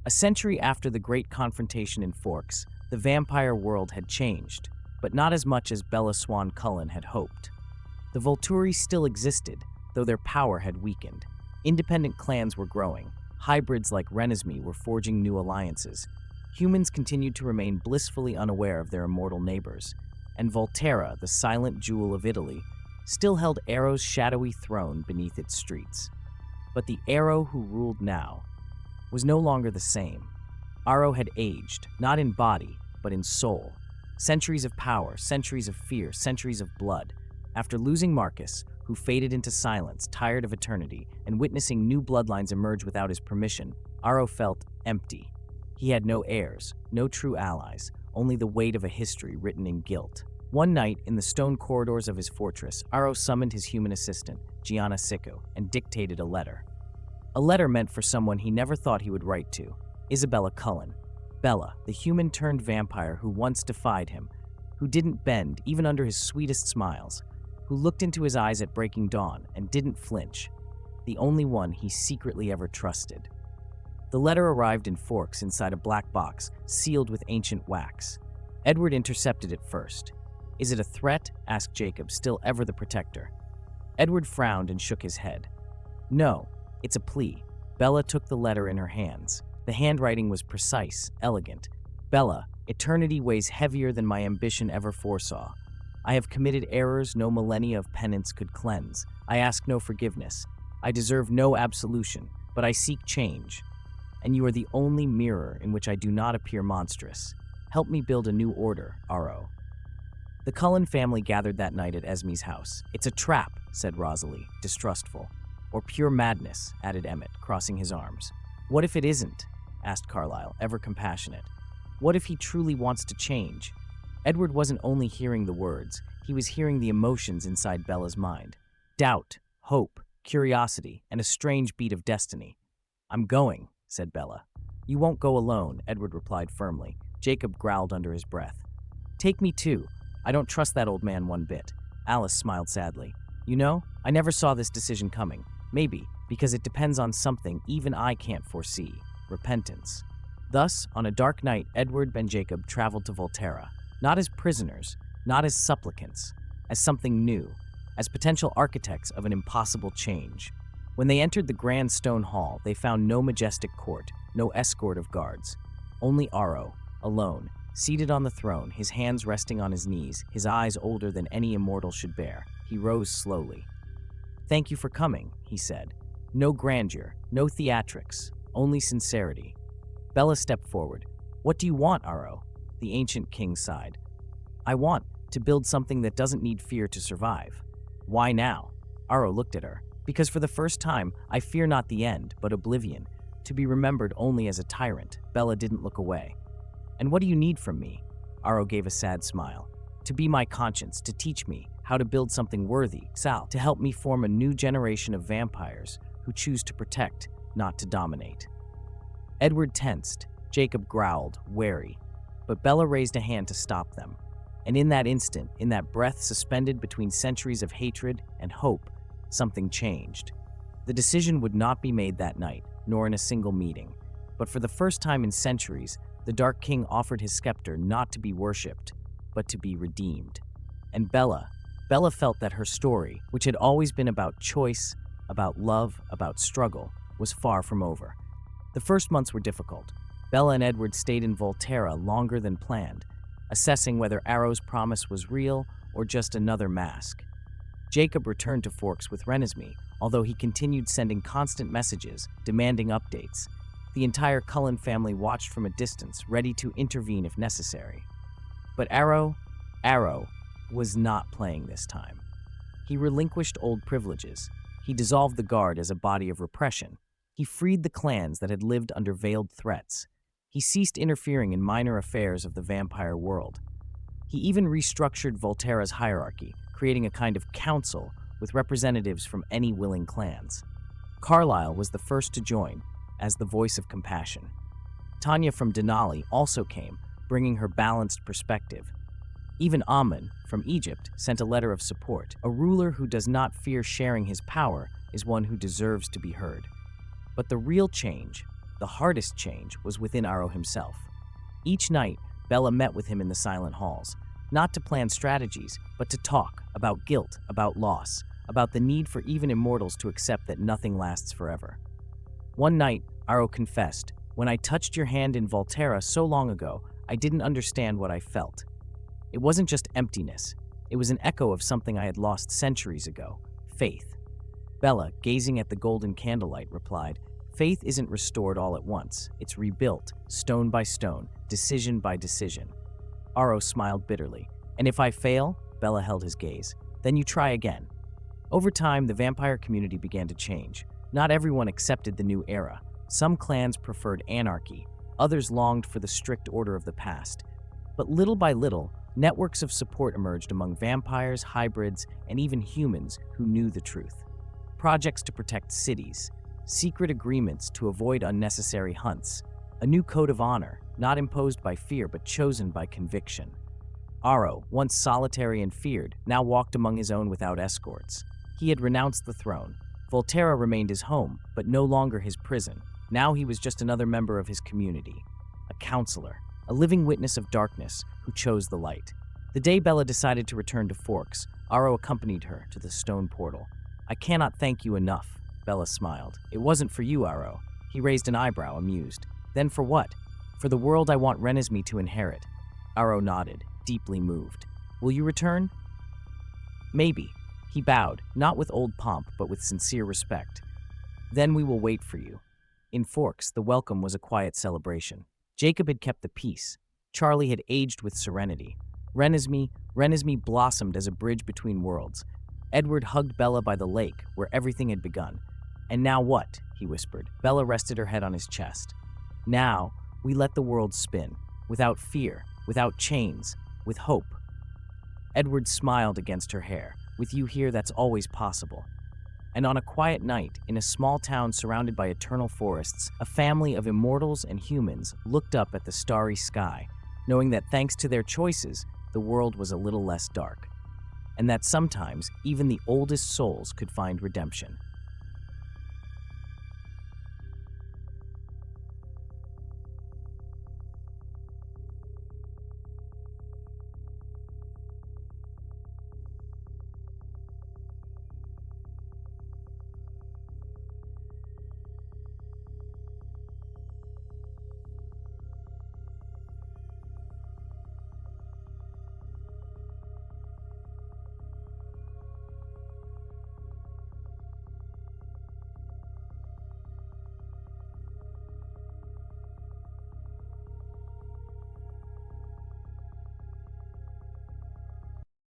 A century after the great confrontation in Forks, the vampire world had changed, but not as much as Bella Swan Cullen had hoped. The Volturi still existed, though their power had weakened. Independent clans were growing. Hybrids like Renesmee were forging new alliances. Humans continued to remain blissfully unaware of their immortal neighbors. And Voltera, the silent jewel of Italy, still held Aro's shadowy throne beneath its streets. But the Aro who ruled now was no longer the same. Aro had aged, not in body, but in soul. Centuries of power, centuries of fear, centuries of blood. After losing Marcus, who faded into silence, tired of eternity, and witnessing new bloodlines emerge without his permission, Aro felt empty. He had no heirs, no true allies, only the weight of a history written in guilt. One night, in the stone corridors of his fortress, Aro summoned his human assistant, Gianna Sicco, and dictated a letter. A letter meant for someone he never thought he would write to, Isabella Cullen. Bella, the human-turned-vampire who once defied him, who didn't bend even under his sweetest smiles, who looked into his eyes at breaking dawn and didn't flinch, the only one he secretly ever trusted. The letter arrived in Forks inside a black box, sealed with ancient wax. Edward intercepted it first. "Is it a threat?" asked Jacob, still ever the protector. Edward frowned and shook his head. "No, it's a plea." Bella took the letter in her hands. The handwriting was precise, elegant. "Bella, eternity weighs heavier than my ambition ever foresaw. I have committed errors no millennia of penance could cleanse. I ask no forgiveness. I deserve no absolution, but I seek change. And you are the only mirror in which I do not appear monstrous. Help me build a new order, Aro." The Cullen family gathered that night at Esme's house. "It's a trap," said Rosalie, distrustful. "Or pure madness," added Emmett, crossing his arms. "What if it isn't?" asked Carlyle, ever compassionate. "What if he truly wants to change?" Edward wasn't only hearing the words, he was hearing the emotions inside Bella's mind. Doubt, hope, curiosity, and a strange beat of destiny. "I'm going," said Bella. "You won't go alone," Edward replied firmly. Jacob growled under his breath. "Take me too. I don't trust that old man one bit." Alice smiled sadly. "You know, I never saw this decision coming. Maybe because it depends on something even I can't foresee. Repentance." Thus, on a dark night, Edward and Jacob traveled to Voltera. Not as prisoners, not as supplicants, as something new, as potential architects of an impossible change. When they entered the grand stone hall, they found no majestic court, no escort of guards. Only Aro, alone, seated on the throne, his hands resting on his knees, his eyes older than any immortal should bear. He rose slowly. "Thank you for coming," he said. "No grandeur, no theatrics, only sincerity." Bella stepped forward. "What do you want, Aro?" The ancient king sighed. "I want to build something that doesn't need fear to survive." "Why now?" Aro looked at her. "Because for the first time, I fear not the end, but oblivion, to be remembered only as a tyrant." Bella didn't look away. "And what do you need from me?" Aro gave a sad smile. "To be my conscience, to teach me how to build something worthy, Sal, to help me form a new generation of vampires who choose to protect, not to dominate." Edward tensed. Jacob growled, wary. But Bella raised a hand to stop them. And in that instant, in that breath suspended between centuries of hatred and hope, something changed. The decision would not be made that night, nor in a single meeting. But for the first time in centuries, the Dark King offered his scepter not to be worshipped, but to be redeemed. And Bella felt that her story, which had always been about choice, about love, about struggle, was far from over. The first months were difficult. Bella and Edward stayed in Voltera longer than planned, assessing whether Aro's promise was real or just another mask. Jacob returned to Forks with Renesmee, although he continued sending constant messages, demanding updates. The entire Cullen family watched from a distance, ready to intervene if necessary. But Aro was not playing this time. He relinquished old privileges. He dissolved the Guard as a body of repression. He freed the clans that had lived under veiled threats. He ceased interfering in minor affairs of the vampire world. He even restructured Voltera's hierarchy, creating a kind of council with representatives from any willing clans. Carlyle was the first to join, as the voice of compassion. Tanya from Denali also came, bringing her balanced perspective. Even Amun, from Egypt, sent a letter of support. A ruler who does not fear sharing his power is one who deserves to be heard. But the real change The hardest change was within Aro himself. Each night, Bella met with him in the silent halls, not to plan strategies, but to talk about guilt, about loss, about the need for even immortals to accept that nothing lasts forever. One night, Aro confessed, "When I touched your hand in Voltera so long ago, I didn't understand what I felt. It wasn't just emptiness. It was an echo of something I had lost centuries ago, faith." Bella, gazing at the golden candlelight, replied, "Faith isn't restored all at once. It's rebuilt, stone by stone, decision by decision." Aro smiled bitterly. "And if I fail?" Bella held his gaze. "Then you try again." Over time, the vampire community began to change. Not everyone accepted the new era. Some clans preferred anarchy, others longed for the strict order of the past. But little by little, networks of support emerged among vampires, hybrids, and even humans who knew the truth. Projects to protect cities, secret agreements to avoid unnecessary hunts, a new code of honor, not imposed by fear but chosen by conviction. Aro, once solitary and feared, now walked among his own without escorts. He had renounced the throne. Voltera remained his home, but no longer his prison. Now he was just another member of his community, a counselor, a living witness of darkness who chose the light. The day Bella decided to return to Forks, Aro accompanied her to the stone portal. "I cannot thank you enough," Bella smiled. "It wasn't for you, Aro." He raised an eyebrow, amused. "Then for what?" "For the world I want Renesmee to inherit." Aro nodded, deeply moved. "Will you return?" "Maybe." He bowed, not with old pomp, but with sincere respect. "Then we will wait for you." In Forks, the welcome was a quiet celebration. Jacob had kept the peace. Charlie had aged with serenity. Renesmee blossomed as a bridge between worlds. Edward hugged Bella by the lake, where everything had begun. "And now what?" he whispered. Bella rested her head on his chest. "Now, we let the world spin, without fear, without chains, with hope." Edward smiled against her hair. "With you here, that's always possible." And on a quiet night, in a small town surrounded by eternal forests, a family of immortals and humans looked up at the starry sky, knowing that thanks to their choices, the world was a little less dark, and that sometimes even the oldest souls could find redemption.